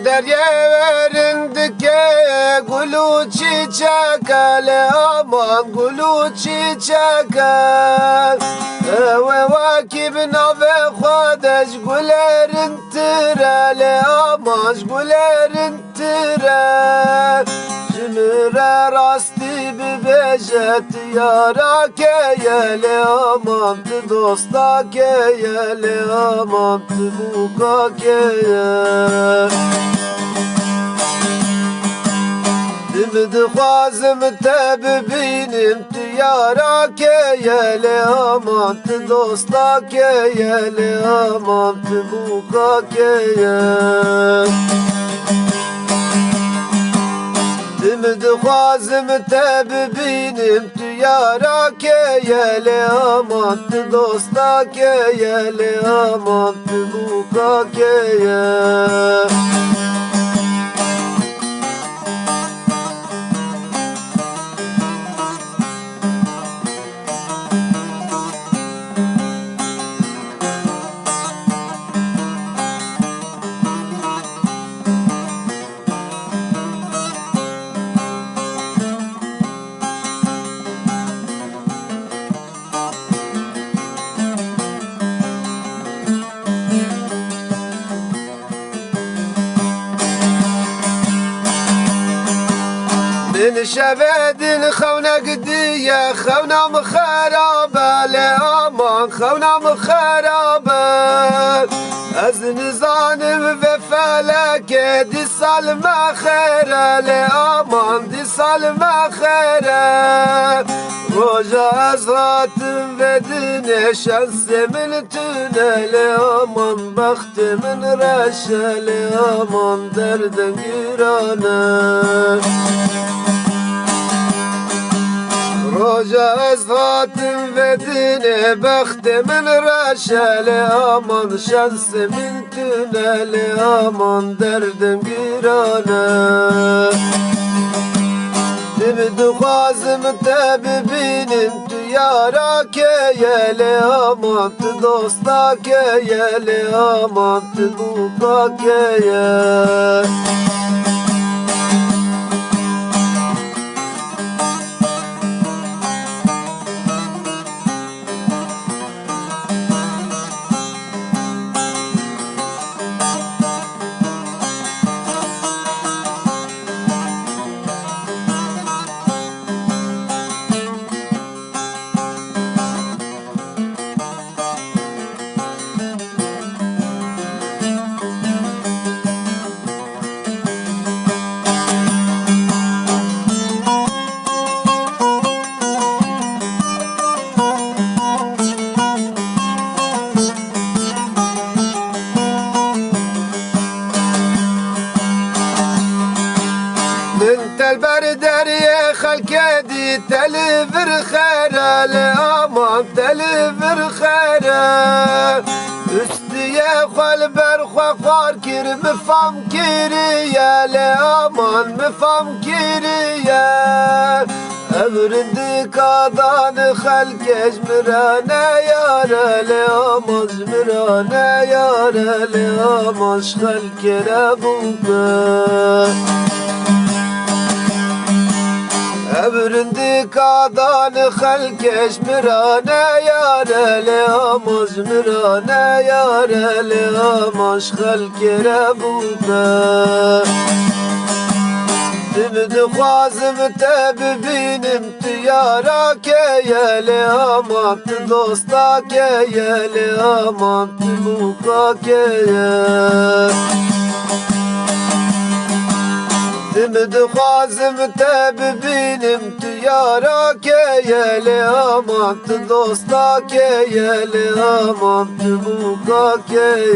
deryeverindike gulu çiçek ele aman gulu çiçek ve vakib nave khodeş gülerin tirele aman gülerin tire jmire rasti bibejet yara keyele aman dosta keyele aman buka keye دخوازم تببینم تو یارا که یلی آمان تو دوستا که یلی آمان تو بوکا که دخوازم تببینم تو یارا که یلی آمان تو دوستا که یلی آمان تو بوکا که من شبدن خونا قدية خونا مخرابة لأمان خونا مخرابة أزن ظالم في فلك دي صالمة خيرة لأمان دي صالمة خيرة رجا أزغات بدن شمس من تنا لأمان بخت من رشا لأمان درد قرانا روجا ازغاتم بدني بخت من رشا لأمان شمس من تنا لأمان دردم قرانا تبدو خازم تببينم تو يارا كي يا لأمان تدوستا كي يا لأمان تبوكا كي من تلبر دريا خلق دي تلفر خيرا لأمان تلفر خيرا استيا خال برخوا خار كير مفهم كيريا لأمان مفهم كيريا أمرندي كادان خلق جمرانا يارا لأمان جمرانا يارا لأمان خلق ربوكا أبرندي كادان خلقش مرانا يارا لأمش مرانا يارا لأمش خلق ربوكا تبدو خوازم تببينم تيارا كي يا لأمان تدوستا كي يا لأمان تبوكا كي تمد خازم تببينم تيارا كي يا لأمان تدوستا كي يا لأمان تبوكا كي